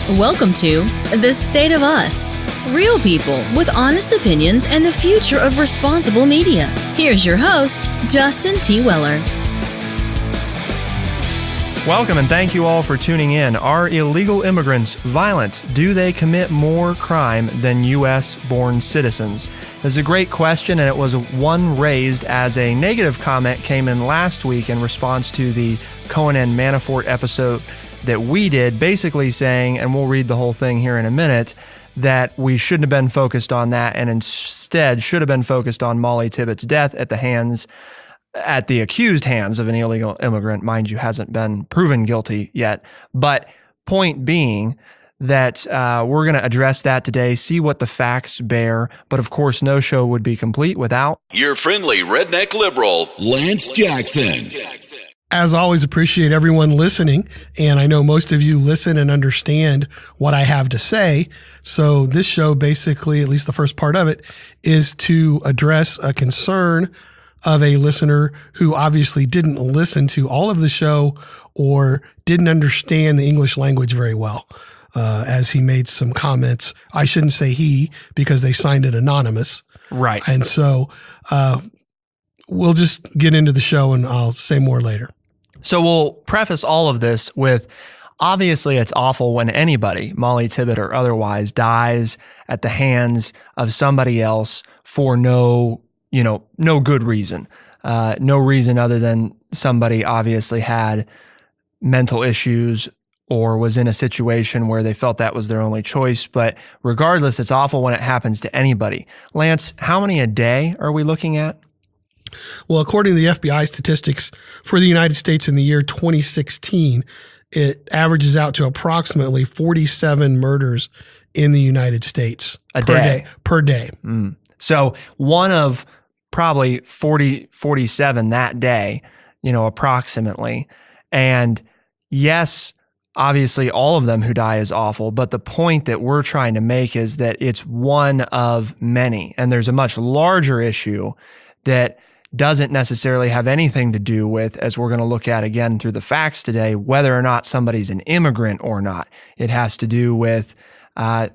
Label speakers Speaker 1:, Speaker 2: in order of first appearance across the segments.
Speaker 1: Welcome to The State of Us. Real people with honest opinions and the future of responsible media. Here's your host, Justin T. Weller.
Speaker 2: Welcome and thank you all for tuning in. Are illegal immigrants violent? Do they commit more crime than U.S.-born citizens? This is a great question, and it was one raised as a negative comment came in last week in response to the Cohen and Manafort episode that we did, basically saying, and we'll read the whole thing here in a minute, that we shouldn't have been focused on that and instead should have been focused on Molly Tibbetts' death at the accused hands of an illegal immigrant. Mind you, hasn't been proven guilty yet. But point being that we're going to address that today, see what the facts bear. But of course, no show would be complete without
Speaker 3: your friendly redneck liberal, Lance Jackson.
Speaker 4: As always, appreciate everyone listening. And I know most of you listen and understand what I have to say. So this show, basically, at least the first part of it, is to address a concern of a listener who obviously didn't listen to all of the show or didn't understand the English language very well, as he made some comments. I shouldn't say he, because they signed it anonymous.
Speaker 2: Right.
Speaker 4: And so we'll just get into the show and I'll say more later.
Speaker 2: So we'll preface all of this with, obviously it's awful when anybody, Molly Tibbett or otherwise, dies at the hands of somebody else for no good reason. No reason other than somebody obviously had mental issues or was in a situation where they felt that was their only choice. But regardless, it's awful when it happens to anybody. Lance, how many a day are we looking at?
Speaker 4: Well, according to the FBI statistics for the United States in the year 2016, it averages out to approximately 47 murders in the United States per day.
Speaker 2: So one of probably 47 that day, approximately. And yes, obviously all of them who die is awful, but the point that we're trying to make is that it's one of many. And there's a much larger issue that doesn't necessarily have anything to do with, as we're going to look at again through the facts today, whether or not somebody's an immigrant or not. It has to do with our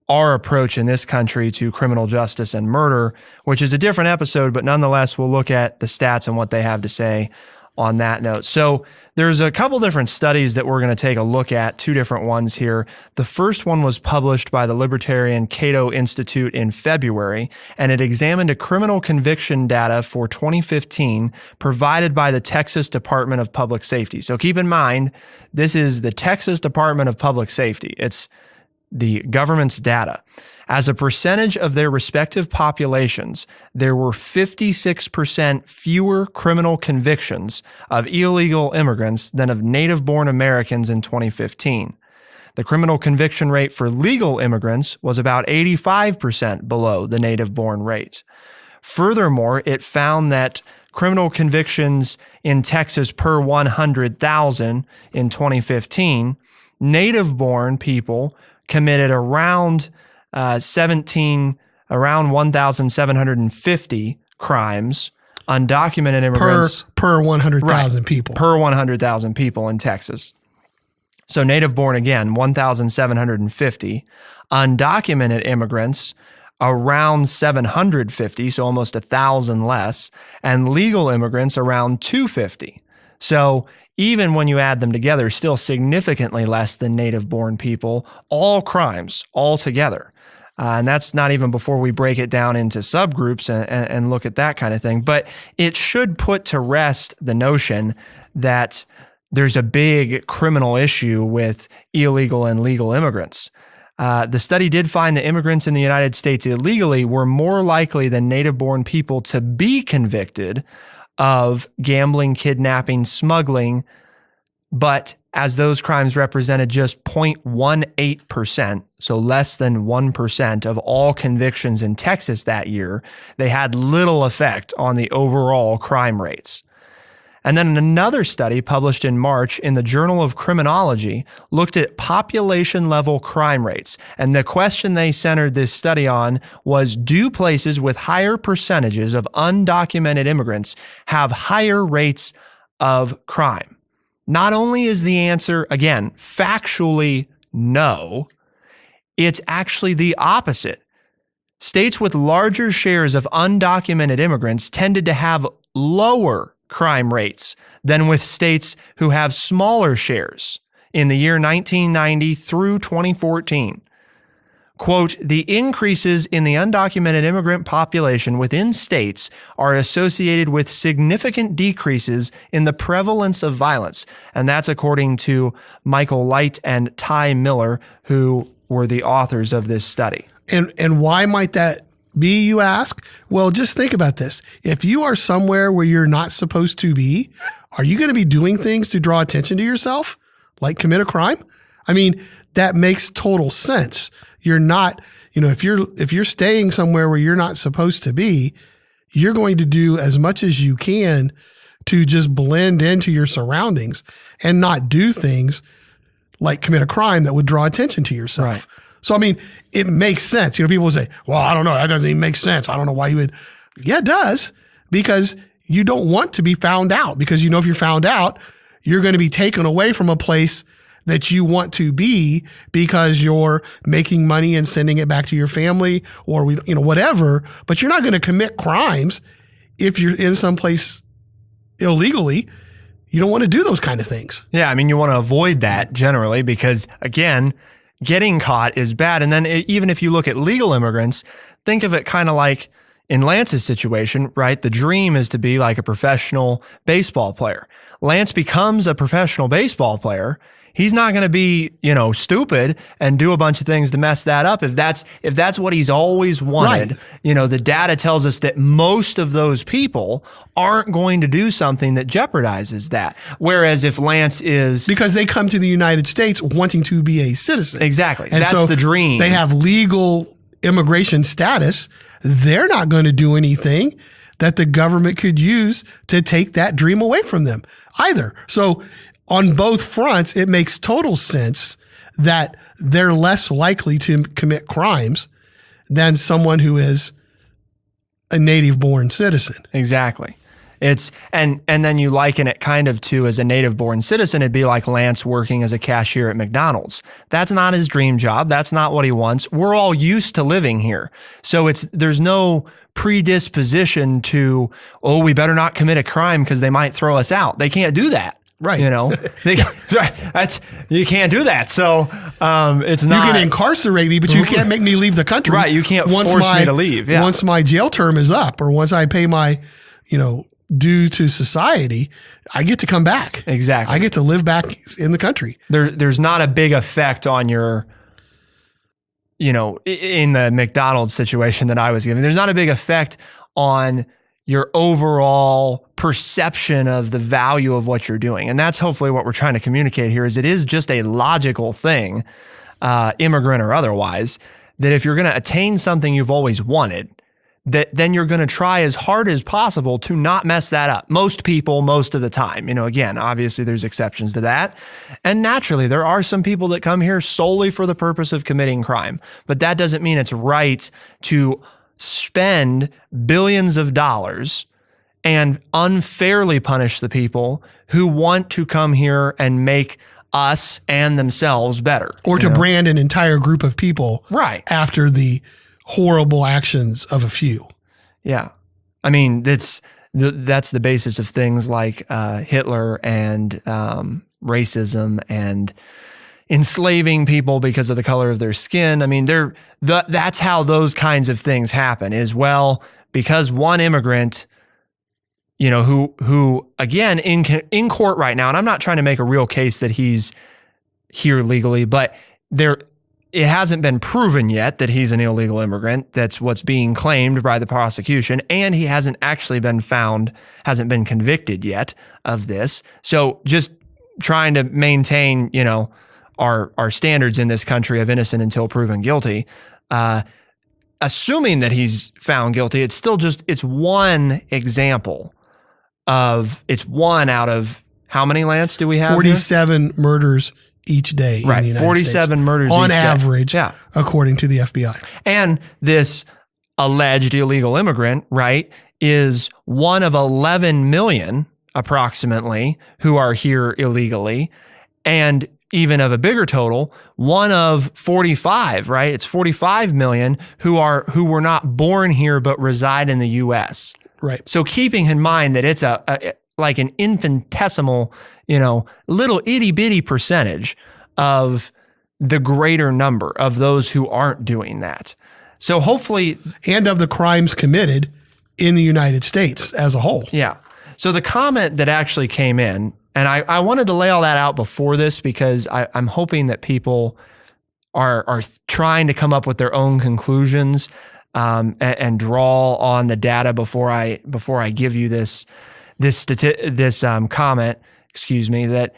Speaker 2: approach in this country to criminal justice and murder, which is a different episode, but nonetheless, we'll look at the stats and what they have to say on that note. So there's a couple different studies that we're going to take a look at, two different ones here. The first one was published by the Libertarian Cato Institute in February, and it examined a criminal conviction data for 2015 provided by the Texas Department of Public Safety. So keep in mind, this is the Texas Department of Public Safety. It's the government's data. As a percentage of their respective populations, there were 56% fewer criminal convictions of illegal immigrants than of native-born Americans in 2015. The criminal conviction rate for legal immigrants was about 85% below the native-born rate. Furthermore, it found that criminal convictions in Texas per 100,000 in 2015, native-born people committed around 1,750 crimes, undocumented immigrants
Speaker 4: per 100,000 people.
Speaker 2: Per 100,000 people in Texas. So native born again, 1,750. Undocumented immigrants, around 750, so almost 1,000 less, and legal immigrants around 250. So even when you add them together, still significantly less than native-born people, all crimes altogether. And that's not even before we break it down into subgroups and look at that kind of thing. But it should put to rest the notion that there's a big criminal issue with illegal and legal immigrants. The study did find that immigrants in the United States illegally were more likely than native-born people to be convicted of gambling, kidnapping, smuggling, but as those crimes represented just 0.18%, so less than 1% of all convictions in Texas that year, they had little effect on the overall crime rates. And then another study published in March in the Journal of Criminology looked at population-level crime rates. And the question they centered this study on was, do places with higher percentages of undocumented immigrants have higher rates of crime? Not only is the answer, again, factually No, it's actually the opposite. States with larger shares of undocumented immigrants tended to have lower crime rates than with states who have smaller shares in the year 1990 through 2014. Quote, the increases in the undocumented immigrant population within states are associated with significant decreases in the prevalence of violence. And that's according to Michael Light and Ty Miller, who were the authors of this study.
Speaker 4: And why might that be, you ask? Well, just think about this. If you are somewhere where you're not supposed to be, are you going to be doing things to draw attention to yourself, like commit a crime? I mean, that makes total sense. You're not, if you're staying somewhere where you're not supposed to be, you're going to do as much as you can to just blend into your surroundings and not do things like commit a crime that would draw attention to yourself.
Speaker 2: Right.
Speaker 4: So, I mean, it makes sense. People will say, well, I don't know. That doesn't even make sense. I don't know why you would. Yeah, it does, because you don't want to be found out, because if you're found out, you're going to be taken away from a place that you want to be because you're making money and sending it back to your family or whatever, but you're not going to commit crimes if you're in some place illegally. You don't want to do those kind of things.
Speaker 2: Yeah, I mean, you want to avoid that generally because, again, getting caught is bad. And then even if you look at legal immigrants, think of it kind of like in Lance's situation, right? The dream is to be like a professional baseball player. Lance becomes a professional baseball player. He's not going to be, stupid and do a bunch of things to mess that up. If that's what he's always wanted, right. The data tells us that most of those people aren't going to do something that jeopardizes that. Whereas if Lance is...
Speaker 4: Because they come to the United States wanting to be a citizen.
Speaker 2: Exactly.
Speaker 4: And
Speaker 2: that's
Speaker 4: so
Speaker 2: the dream.
Speaker 4: They have legal immigration status. They're not going to do anything that the government could use to take that dream away from them either. So on both fronts, it makes total sense that they're less likely to commit crimes than someone who is a native-born citizen.
Speaker 2: Exactly. It's and then you liken it kind of to, as a native-born citizen, it'd be like Lance working as a cashier at McDonald's. That's not his dream job. That's not what he wants. We're all used to living here. So there's no predisposition to, we better not commit a crime because they might throw us out. They can't do that.
Speaker 4: Right.
Speaker 2: You can't do that. So it's not.
Speaker 4: You can incarcerate me, but you can't make me leave the country.
Speaker 2: Right. You can't force me to leave. Yeah.
Speaker 4: Once my jail term is up, or once I pay my, due to society, I get to come back.
Speaker 2: Exactly.
Speaker 4: I get to live back in the country.
Speaker 2: There's not a big effect on your, in the McDonald's situation that I was given, there's not a big effect on your overall perception of the value of what you're doing. And that's hopefully what we're trying to communicate here, is it is just a logical thing, immigrant or otherwise, that if you're going to attain something you've always wanted, that then you're going to try as hard as possible to not mess that up. Most people, most of the time, again, obviously there's exceptions to that. And naturally, there are some people that come here solely for the purpose of committing crime, but that doesn't mean it's right to spend billions of dollars and unfairly punish the people who want to come here and make us and themselves better.
Speaker 4: Or to brand an entire group of people
Speaker 2: right
Speaker 4: after the horrible actions of a few.
Speaker 2: Yeah. I mean, that's the basis of things like Hitler and racism and enslaving people because of the color of their skin. I mean, that's how those kinds of things happen, is, well, because one immigrant, who again, in court right now, and I'm not trying to make a real case that he's here legally, but it hasn't been proven yet that he's an illegal immigrant. That's what's being claimed by the prosecution. And he hasn't actually been hasn't been convicted yet of this. So just trying to maintain, our standards in this country of innocent until proven guilty, assuming that he's found guilty, it's still it's one example it's one out of how many, Lance, do we have
Speaker 4: 47 murders each day.
Speaker 2: Right.
Speaker 4: In the United
Speaker 2: 47
Speaker 4: States,
Speaker 2: murders
Speaker 4: on
Speaker 2: each
Speaker 4: average,
Speaker 2: day. Yeah.
Speaker 4: According to the FBI.
Speaker 2: And this alleged illegal immigrant, right, is one of 11 million approximately who are here illegally. And even of a bigger total, one of 45, right? It's 45 million who were not born here but reside in the U.S.
Speaker 4: Right.
Speaker 2: So keeping in mind that it's like an infinitesimal, little itty bitty percentage of the greater number of those who aren't doing that. So hopefully,
Speaker 4: and of the crimes committed in the United States as a whole.
Speaker 2: Yeah. So the comment that actually came in, and I wanted to lay all that out before this because I'm hoping that people are trying to come up with their own conclusions and draw on the data before I give you this comment. Excuse me. That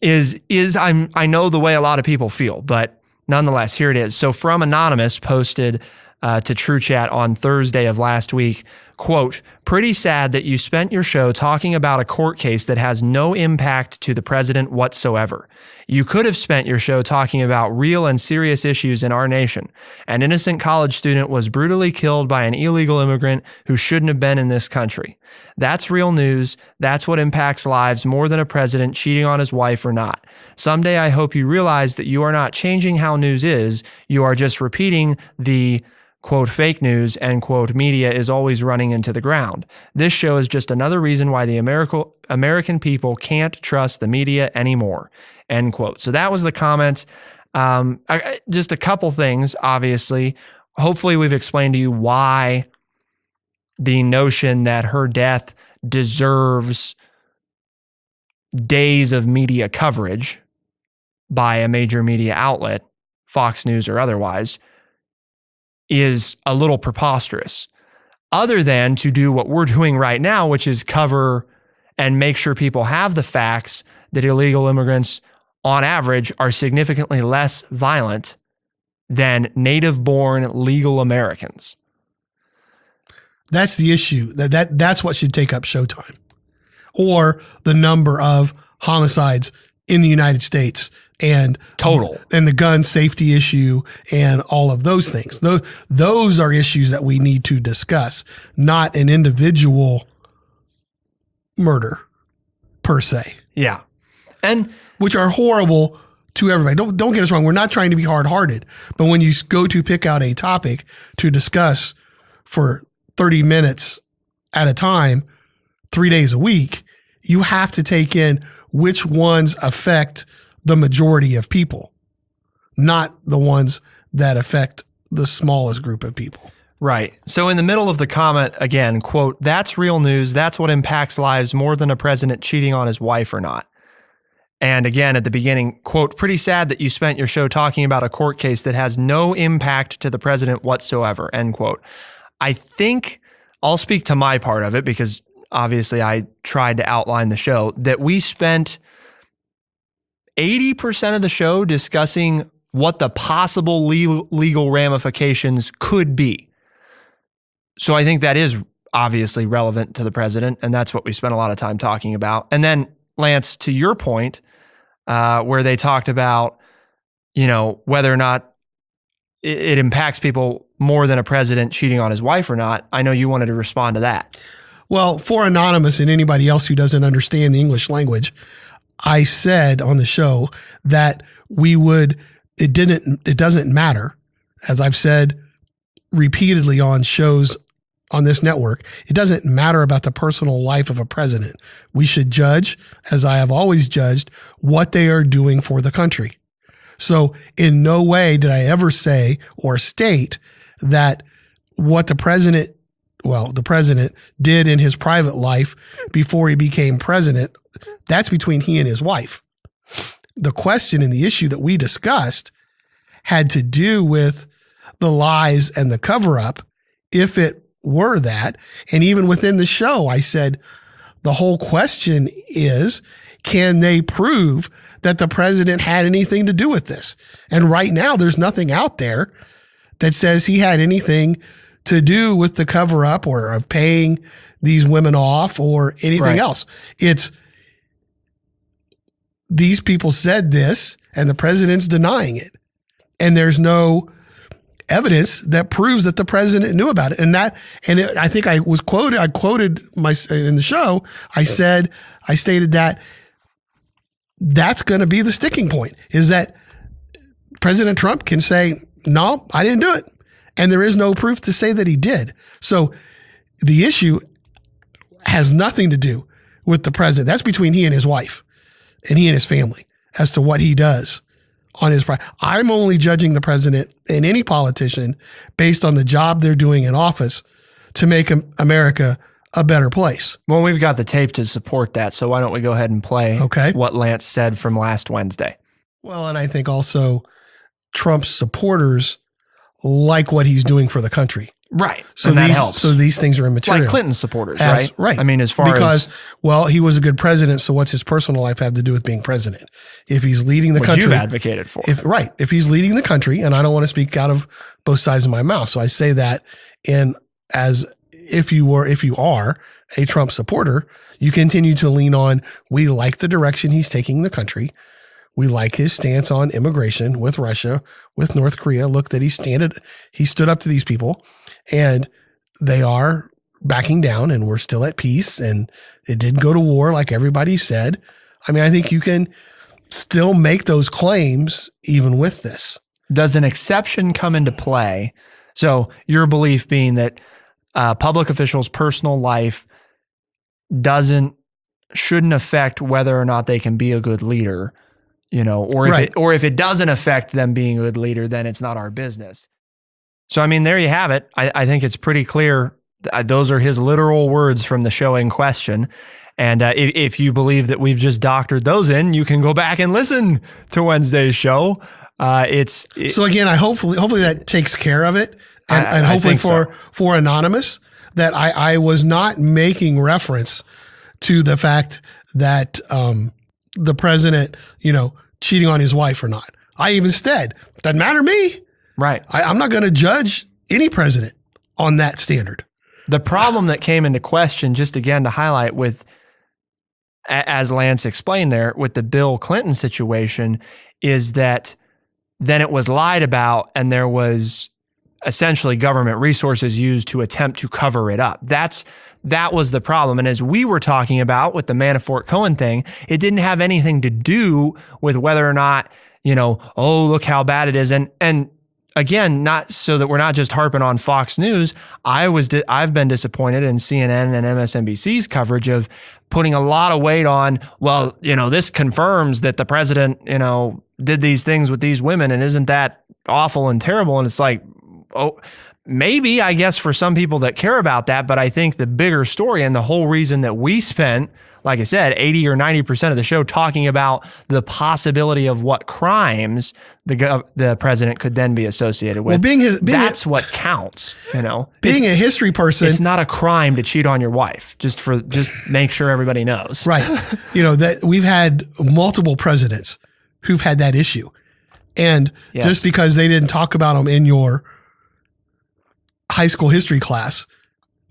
Speaker 2: I know the way a lot of people feel, but nonetheless, here it is. So from Anonymous, posted to TrueChat on Thursday of last week. Quote, pretty sad that you spent your show talking about a court case that has no impact to the president whatsoever. You could have spent your show talking about real and serious issues in our nation. An innocent college student was brutally killed by an illegal immigrant who shouldn't have been in this country. That's real news. That's what impacts lives more than a president cheating on his wife or not. Someday I hope you realize that you are not changing how news is. You are just repeating the quote, fake news, and quote, media is always running into the ground. This show is just another reason why the American people can't trust the media anymore, end quote. So that was the comment. Just a couple things, obviously. Hopefully we've explained to you why the notion that her death deserves days of media coverage by a major media outlet, Fox News or otherwise, is a little preposterous, other than to do what we're doing right now, which is cover and make sure people have the facts that illegal immigrants on average are significantly less violent than native-born legal Americans.
Speaker 4: That's the issue. That's what should take up showtime, or the number of homicides in the United States and
Speaker 2: total,
Speaker 4: and the gun safety issue and all of those things. Those are issues that we need to discuss, not an individual murder per se.
Speaker 2: Yeah. And
Speaker 4: which are horrible to everybody. Don't get us wrong. We're not trying to be hard-hearted, but when you go to pick out a topic to discuss for 30 minutes at a time, 3 days a week, you have to take in which ones affect the majority of people, not the ones that affect the smallest group of people.
Speaker 2: Right. So in the middle of the comment, again, quote, that's real news. That's what impacts lives more than a president cheating on his wife or not. And again, at the beginning, quote, pretty sad that you spent your show talking about a court case that has no impact to the president whatsoever, end quote. I think I'll speak to my part of it because obviously I tried to outline the show, that we spent 80% of the show discussing what the possible legal ramifications could be. So I think that is obviously relevant to the president, and that's what we spent a lot of time talking about. And then, Lance, to your point, where they talked about, whether or not it impacts people more than a president cheating on his wife or not, I know you wanted to respond to that.
Speaker 4: Well, for Anonymous and anybody else who doesn't understand the English language, I said on the show that it doesn't matter, as I've said repeatedly on shows on this network, it doesn't matter about the personal life of a president. We should judge, as I have always judged, what they are doing for the country. So in no way did I ever say or state that what the president did in his private life before he became president, that's between he and his wife. The question and the issue that we discussed had to do with the lies and the cover-up, if it were that. And even within the show, I said, the whole question is, can they prove that the president had anything to do with this? And right now, there's nothing out there that says he had anything to do with the cover-up or of paying these women off or anything else. It's these people said this and the president's denying it. And there's no evidence that proves that the president knew about it. I think I quoted in the show, I stated that that's going to be the sticking point, is that President Trump can say, no, I didn't do it. And there is no proof to say that he did. So the issue has nothing to do with the president. That's between he and his wife and he and his family as to what he does on his private. I'm only judging the president and any politician based on the job they're doing in office to make America a better place.
Speaker 2: Well, we've got the tape to support that. So why don't we go ahead and play what Lance said from last Wednesday?
Speaker 4: Well, and I think also Trump's supporters like what he's doing for the country.
Speaker 2: Right. So that helps.
Speaker 4: So these things are immaterial.
Speaker 2: Like Clinton's supporters, right?
Speaker 4: Right.
Speaker 2: I mean, because,
Speaker 4: well, he was a good president. So what's his personal life have to do with being president? If he's leading the country.
Speaker 2: You've advocated for.
Speaker 4: If he's leading the country, and I don't want to speak out of both sides of my mouth. So I say that if you are a Trump supporter, you continue to lean on, we like the direction he's taking the country. We like his stance on immigration with Russia, with North Korea. Look that he stood up to these people, and they are backing down, and we're still at peace, and it didn't go to war like everybody said. I mean, I think you can still make those claims even with this.
Speaker 2: Does an exception come into play? So your belief being that public officials' personal life shouldn't affect whether or not they can be a good leader. Or if it doesn't affect them being a good leader, then it's not our business. So, I mean, there you have it. I think it's pretty clear. Those are his literal words from the show in question. And if you believe that we've just doctored those in, you can go back and listen to Wednesday's show.
Speaker 4: So again, hopefully that takes care of it. And hopefully for Anonymous, that I was not making reference to the fact that the president, cheating on his wife or not. I even said, doesn't matter to me.
Speaker 2: Right.
Speaker 4: I'm not going to judge any president on that standard.
Speaker 2: The problem that came into question, just again to highlight with, as Lance explained there, with the Bill Clinton situation, is that then it was lied about and there was essentially government resources used to attempt to cover it up. That was the problem. And as we were talking about with the Manafort-Cohen thing, it didn't have anything to do with whether or not, look how bad it is. And again, not so that we're not just harping on Fox News. I've been disappointed in CNN and MSNBC's coverage of putting a lot of weight on, well, this confirms that the president, did these things with these women, and isn't that awful and terrible? And it's like, oh, maybe, I guess, for some people that care about that, but I think the bigger story and the whole reason that we spent, like I said, 80 or 90% of the show talking about the possibility of what crimes the president could then be associated with.
Speaker 4: Well,
Speaker 2: that's what counts,
Speaker 4: Being a history person,
Speaker 2: it's not a crime to cheat on your wife. Just make sure everybody knows.
Speaker 4: Right. That we've had multiple presidents who've had that issue, and just because they didn't talk about them in your high school history class,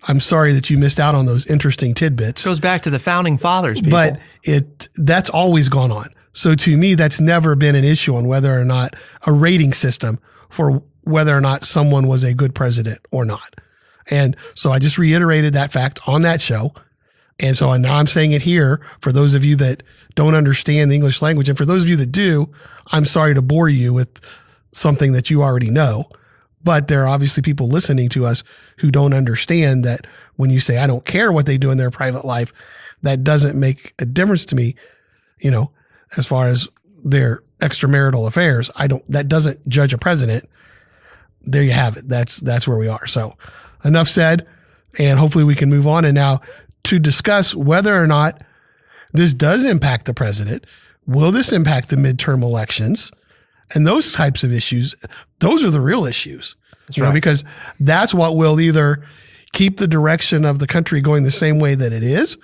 Speaker 4: I'm sorry that you missed out on those interesting tidbits.
Speaker 2: It goes back to the founding fathers, people.
Speaker 4: But that's always gone on. So to me, that's never been an issue on whether or not a rating system for whether or not someone was a good president or not. And so I just reiterated that fact on that show. And so now I'm saying it here for those of you that don't understand the English language. And for those of you that do, I'm sorry to bore you with something that you already know. But there are obviously people listening to us who don't understand that when you say, I don't care what they do in their private life, that doesn't make a difference to me, as far as their extramarital affairs. That doesn't judge a president. There you have it. That's where we are. So enough said, and hopefully we can move on. And now to discuss whether or not this does impact the president, will this impact the midterm elections? And those types of issues, those are the real issues, because that's what will either keep the direction of the country going the same way that it is,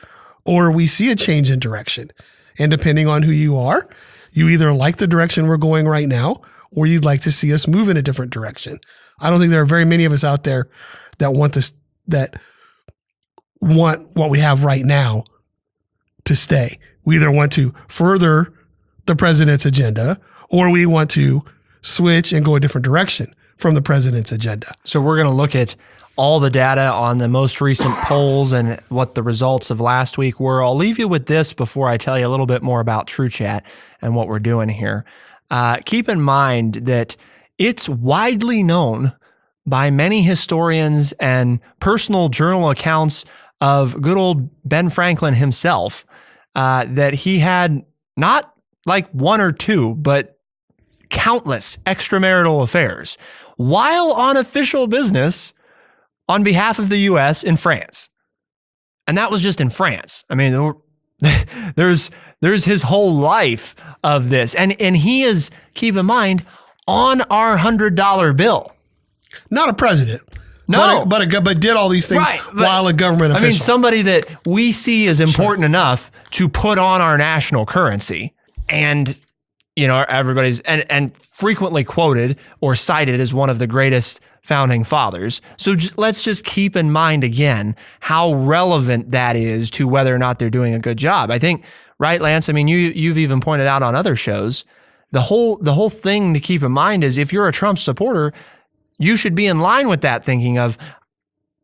Speaker 4: or we see a change in direction. And depending on who you are, you either like the direction we're going right now, or you'd like to see us move in a different direction. I don't think there are very many of us out there that want this, that want what we have right now to stay. We either want to further the president's agenda, or we want to switch and go a different direction. from the president's agenda.
Speaker 2: So we're going to look at all the data on the most recent polls and what the results of last week were. I'll leave you with this before I tell you a little bit more about TrueChat and what we're doing here. Keep in mind that it's widely known by many historians and personal journal accounts of good old Ben Franklin himself that he had not like one or two, but countless extramarital affairs while on official business on behalf of the U.S. in France. And that was just in France. I mean, there's his whole life of this. And he is, keep in mind, on our $100 bill.
Speaker 4: Not a president.
Speaker 2: No.
Speaker 4: But did all these things while a government official.
Speaker 2: I mean, somebody that we see as important enough to put on our national currency. And, you know, everybody's, and frequently quoted or cited as one of the greatest founding fathers. So let's just keep in mind again how relevant that is to whether or not they're doing a good job. I think, right, Lance? I mean, you've even pointed out on other shows, the whole thing to keep in mind is if you're a Trump supporter, you should be in line with that thinking of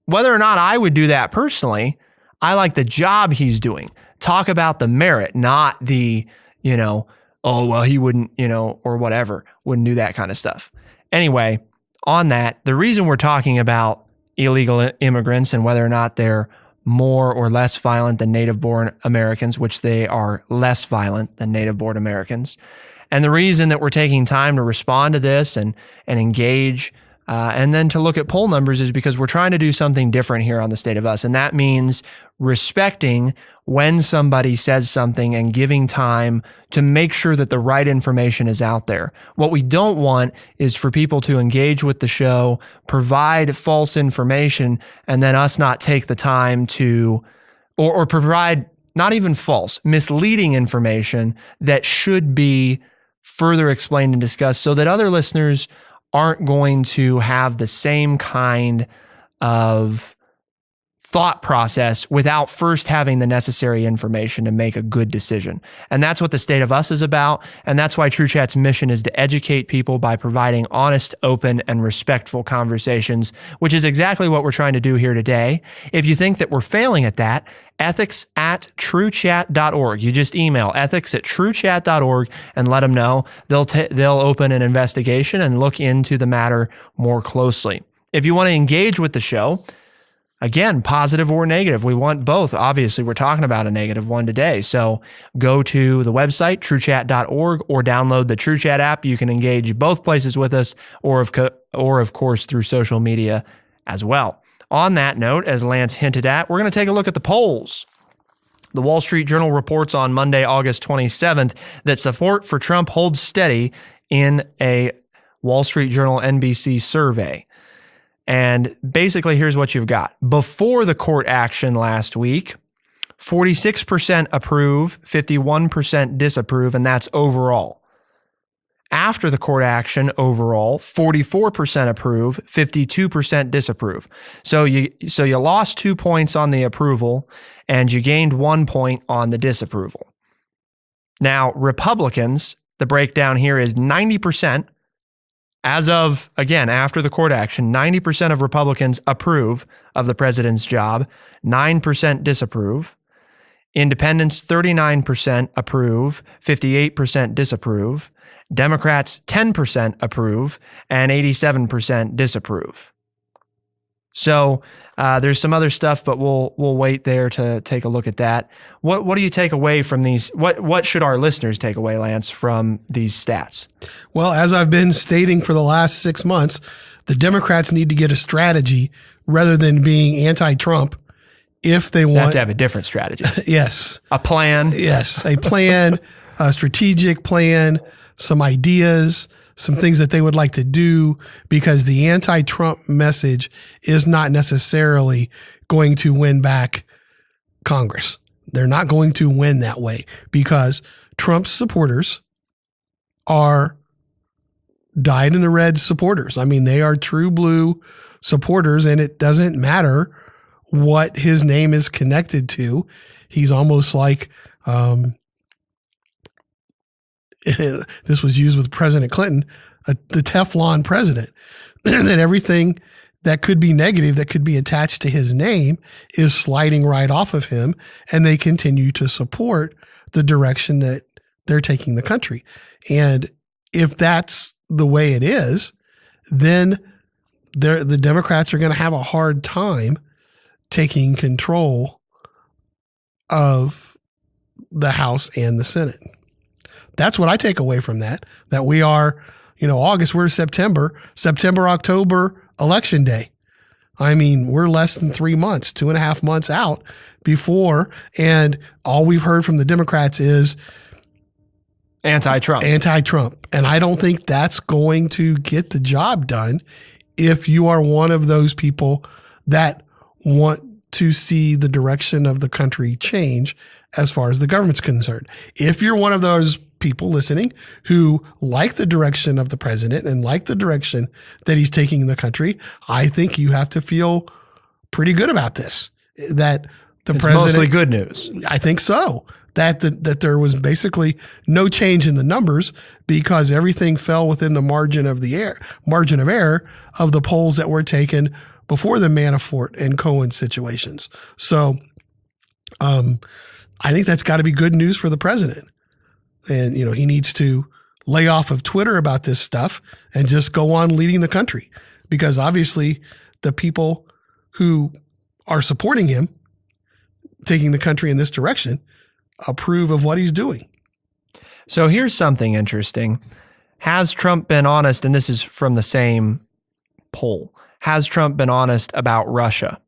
Speaker 2: whether or not I would do that personally. I like the job he's doing. Talk about the merit, not the, you know, oh, well, he wouldn't, you know, or whatever, wouldn't do that kind of stuff. Anyway, on that, the reason we're talking about illegal immigrants and whether or not they're more or less violent than native-born Americans, which they are less violent than native-born Americans, and the reason that we're taking time to respond to this and engage and then to look at poll numbers is because we're trying to do something different here on The State of Us. And that means respecting when somebody says something and giving time to make sure that the right information is out there. What we don't want is for people to engage with the show, provide false information, and then us not take the time to, or provide not even false, misleading information that should be further explained and discussed so that other listeners aren't going to have the same kind of thought process without first having the necessary information to make a good decision. And that's what The State of Us is about. And that's why TrueChat's mission is to educate people by providing honest, open, and respectful conversations, which is exactly what we're trying to do here today. If you think that we're failing at that, ethics@truechat.org. You just email ethics@truechat.org and let them know. They'll open an investigation and look into the matter more closely. If you want to engage with the show, again, positive or negative, we want both. Obviously, we're talking about a negative one today. So go to the website, truechat.org, or download the TrueChat app. You can engage both places with us, or of course, through social media as well. On that note, as Lance hinted at, we're going to take a look at the polls. The Wall Street Journal reports on Monday, August 27th, that support for Trump holds steady in a Wall Street Journal NBC survey. And basically, here's what you've got. Before the court action last week, 46% approve, 51% disapprove, and that's overall. After the court action overall, 44% approve, 52% disapprove. So you lost 2 points on the approval and you gained 1 point on the disapproval. Now, Republicans, the breakdown here is 90%. As of, again, after the court action, 90% of Republicans approve of the president's job, 9% disapprove. Independents, 39% approve, 58% disapprove. Democrats, 10% approve, and 87% disapprove. So there's some other stuff, but we'll wait there to take a look at that. What do you take away from these? What should our listeners take away, Lance, from these stats?
Speaker 4: Well, as I've been stating for the last 6 months, the Democrats need to get a strategy rather than being anti-Trump. If they want
Speaker 2: to have a different strategy.
Speaker 4: Yes.
Speaker 2: A plan.
Speaker 4: Yes. A plan, a strategic plan, some ideas, some things that they would like to do, because the anti-Trump message is not necessarily going to win back Congress. They're not going to win that way because Trump's supporters are dyed in the red supporters. I mean, they are true blue supporters, and it doesn't matter what his name is connected to. He's almost like, this was used with President Clinton, the Teflon president, that everything that could be negative, that could be attached to his name, is sliding right off of him, and they continue to support the direction that they're taking the country. And if that's the way it is, then the Democrats are going to have a hard time taking control of the House and the Senate. That's what I take away from that we are, August, we're September, October, election day. I mean, we're less than 3 months, 2.5 months out before, and all we've heard from the Democrats is
Speaker 2: anti-Trump.
Speaker 4: And I don't think that's going to get the job done if you are one of those people that want to see the direction of the country change as far as the government's concerned. If you're one of those people listening who like the direction of the president and like the direction that he's taking the country, I think you have to feel pretty good about this. That the president,
Speaker 2: mostly good news.
Speaker 4: I think so. That there was basically no change in the numbers because everything fell within the margin of error of the polls that were taken before the Manafort and Cohen situations. So I think that's got to be good news for the president. And, he needs to lay off of Twitter about this stuff and just go on leading the country, because obviously the people who are supporting him taking the country in this direction approve of what he's doing.
Speaker 2: So here's something interesting. Has Trump been honest, and this is from the same poll, has Trump been honest about Russia?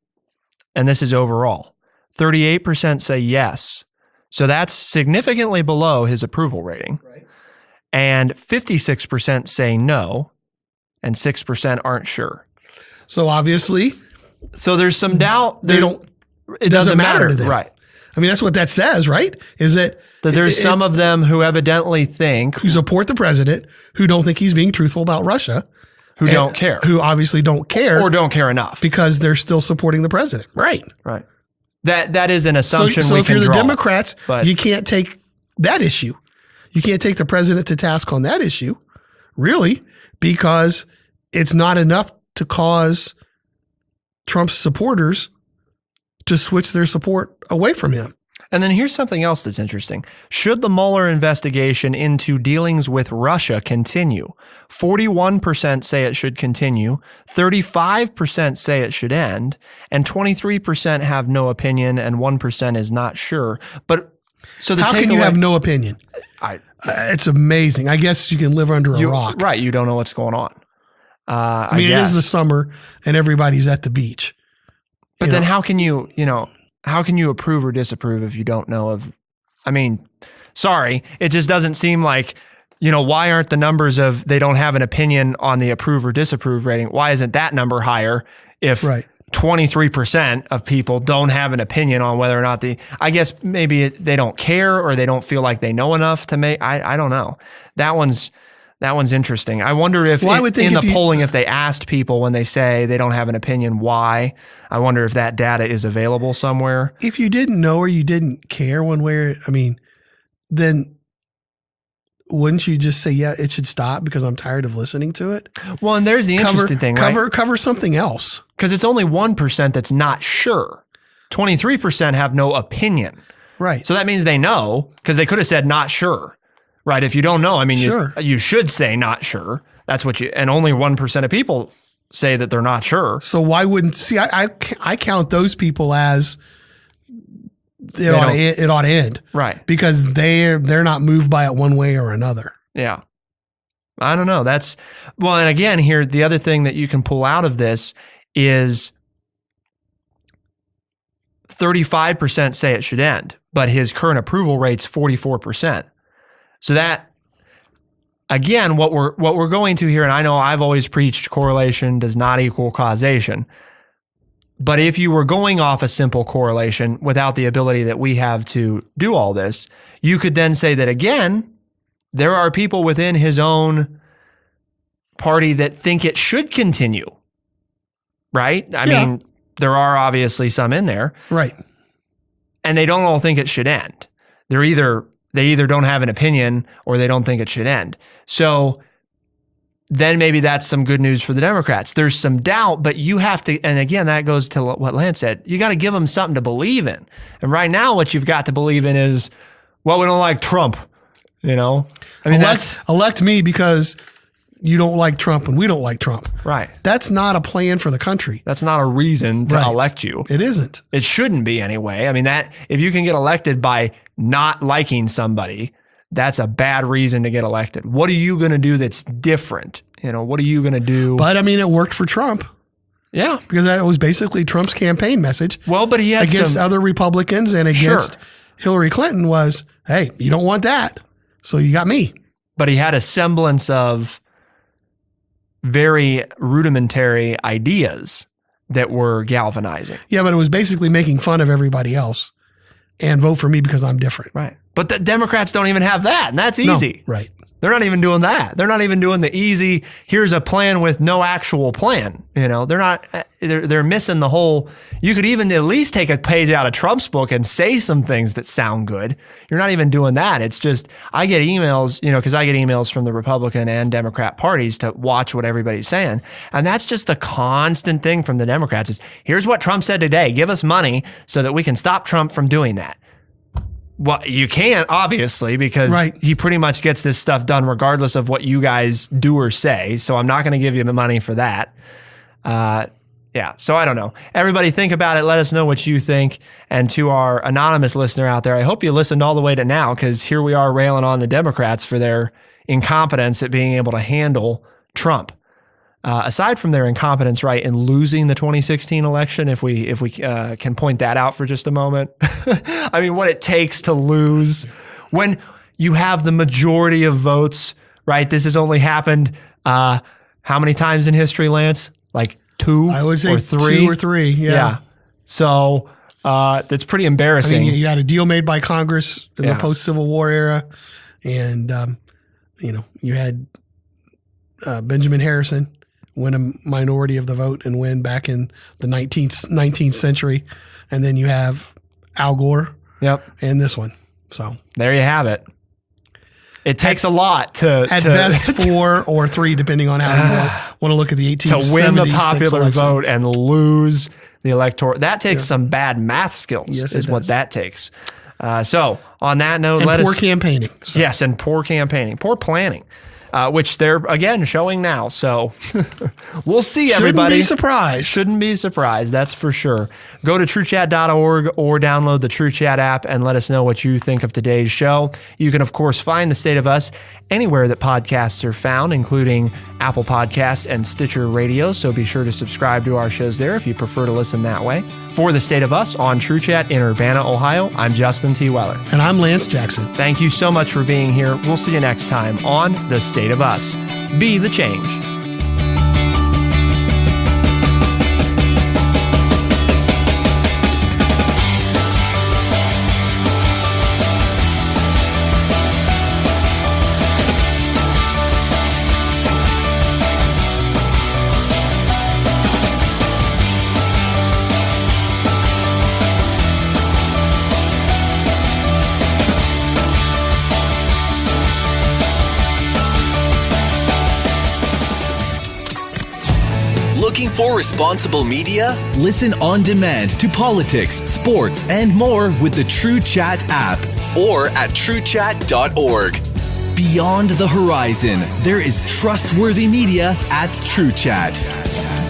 Speaker 2: And this is overall. 38% say yes. So that's significantly below his approval rating.
Speaker 4: Right.
Speaker 2: And 56% say no, and 6% aren't sure.
Speaker 4: So obviously,
Speaker 2: so there's some doubt.
Speaker 4: It doesn't matter to them.
Speaker 2: Right.
Speaker 4: I mean, that's what that says, right? Is that
Speaker 2: there's some of them who evidently think,
Speaker 4: who support the president, who don't think he's being truthful about Russia,
Speaker 2: who don't care,
Speaker 4: who obviously don't care,
Speaker 2: or don't care enough
Speaker 4: because they're still supporting the president. Right.
Speaker 2: Right. That is an assumption.
Speaker 4: So if you're the Democrats,
Speaker 2: but
Speaker 4: you can't take that issue. You can't take the president to task on that issue, really, because it's not enough to cause Trump's supporters to switch their support away from him.
Speaker 2: And then here's something else that's interesting. Should the Mueller investigation into dealings with Russia continue? 41% say it should continue, 35% say it should end, and 23% have no opinion, and 1% is not sure. But so
Speaker 4: how can you have no opinion? It's amazing. I guess you can live under a rock.
Speaker 2: Right. You don't know what's going on.
Speaker 4: I mean, it is the summer and everybody's at the beach.
Speaker 2: But then how can you approve or disapprove if you don't know of, sorry, it just doesn't seem like, why aren't the numbers of they don't have an opinion on the approve or disapprove rating? Why isn't that number higher if 23% of people don't have an opinion on whether or not I guess maybe they don't care or they don't feel like they know enough to make, I don't know. That one's interesting. I wonder if polling, if they asked people when they say they don't have an opinion, why, I wonder if that data is available somewhere.
Speaker 4: If you didn't know or you didn't care one way, then wouldn't you just say, yeah, it should stop because I'm tired of listening to it?
Speaker 2: Well, and there's the interesting thing, right?
Speaker 4: Cover something else.
Speaker 2: Because it's only 1% that's not sure. 23% have no opinion.
Speaker 4: Right.
Speaker 2: So that means they know, because they could have said not sure. Right. If you don't know, you should say not sure. That's what and only 1% of people say that they're not sure.
Speaker 4: So why wouldn't, I count those people as it ought to end.
Speaker 2: Right.
Speaker 4: Because they're not moved by it one way or another.
Speaker 2: Yeah. I don't know. And again, here, the other thing that you can pull out of this is 35% say it should end, but his current approval rate's 44%. So that, again, what we're going to here, and I know I've always preached correlation does not equal causation, but if you were going off a simple correlation without the ability that we have to do all this, you could then say that, again, there are people within his own party that think it should continue, right? I mean, there are obviously some in there.
Speaker 4: Right.
Speaker 2: And they don't all think it should end. They're either they either don't have an opinion or they don't think it should end. So then maybe that's some good news for the Democrats. There's some doubt, but you have to, and again, that goes to what Lance said, you got to give them something to believe in. And right now, what you've got to believe in is, well, we don't like Trump, I mean,
Speaker 4: elect me because you don't like Trump and we don't like Trump.
Speaker 2: Right.
Speaker 4: That's not a plan for the country.
Speaker 2: That's not a reason to elect you.
Speaker 4: It isn't.
Speaker 2: It shouldn't be anyway. I mean, that if you can get elected by not liking somebody, that's a bad reason to get elected. What are you going to do that's different? What are you going to do?
Speaker 4: But I mean, it worked for Trump.
Speaker 2: Yeah.
Speaker 4: Because that was basically Trump's campaign message.
Speaker 2: Well, but he had
Speaker 4: against other Republicans and against Hillary Clinton was, hey, you don't want that. So you got me.
Speaker 2: But he had a semblance of very rudimentary ideas that were galvanizing.
Speaker 4: Yeah, but it was basically making fun of everybody else and vote for me because I'm different.
Speaker 2: Right. But the Democrats don't even have that, and that's easy.
Speaker 4: No, right.
Speaker 2: They're not even doing that. They're not even doing the easy, here's a plan with no actual plan. They're missing the whole, you could even at least take a page out of Trump's book and say some things that sound good. You're not even doing that. It's just, I get emails, because I get emails from the Republican and Democrat parties to watch what everybody's saying. And that's just the constant thing from the Democrats is, here's what Trump said today. Give us money so that we can stop Trump from doing that. Well, you can't, obviously, because he pretty much gets this stuff done regardless of what you guys do or say. So I'm not going to give you the money for that. So I don't know. Everybody think about it. Let us know what you think. And to our anonymous listener out there, I hope you listened all the way to now, because here we are railing on the Democrats for their incompetence at being able to handle Trump. Aside from their incompetence, in losing the 2016 election, if we can point that out for just a moment, I mean, what it takes to lose when you have the majority of votes, This has only happened how many times in history, Lance? Like 2
Speaker 4: I would say
Speaker 2: or 3?
Speaker 4: 2 or 3. Yeah.
Speaker 2: So that's pretty embarrassing.
Speaker 4: I mean, you had a deal made by Congress in the post-Civil War era, and you had Benjamin Harrison win a minority of the vote and win back in the 19th century. And then you have Al Gore and this one. So
Speaker 2: there you have it. It takes a lot to
Speaker 4: best 4 or 3, depending on how you want to look at the 1870s.
Speaker 2: To win the popular vote and lose the electoral. That takes some bad math skills is what that takes. So on that note,
Speaker 4: and poor campaigning. So.
Speaker 2: Yes, and poor campaigning, poor planning. Which they're, again, showing now. So we'll see, everybody. Shouldn't be surprised, that's for sure. Go to TrueChat.org or download the TrueChat app and let us know what you think of today's show. You can, of course, find The State of Us anywhere that podcasts are found, including Apple Podcasts and Stitcher Radio. So be sure to subscribe to our shows there if you prefer to listen that way. For The State of Us on TrueChat in Urbana, Ohio, I'm Justin T. Weller.
Speaker 4: And I'm Lance Jackson.
Speaker 2: Thank you so much for being here. We'll see you next time on The State of Us. Be the change.
Speaker 3: Looking for responsible media? Listen on demand to politics, sports, and more with the TrueChat app or at TrueChat.org. Beyond the horizon, there is trustworthy media at TrueChat.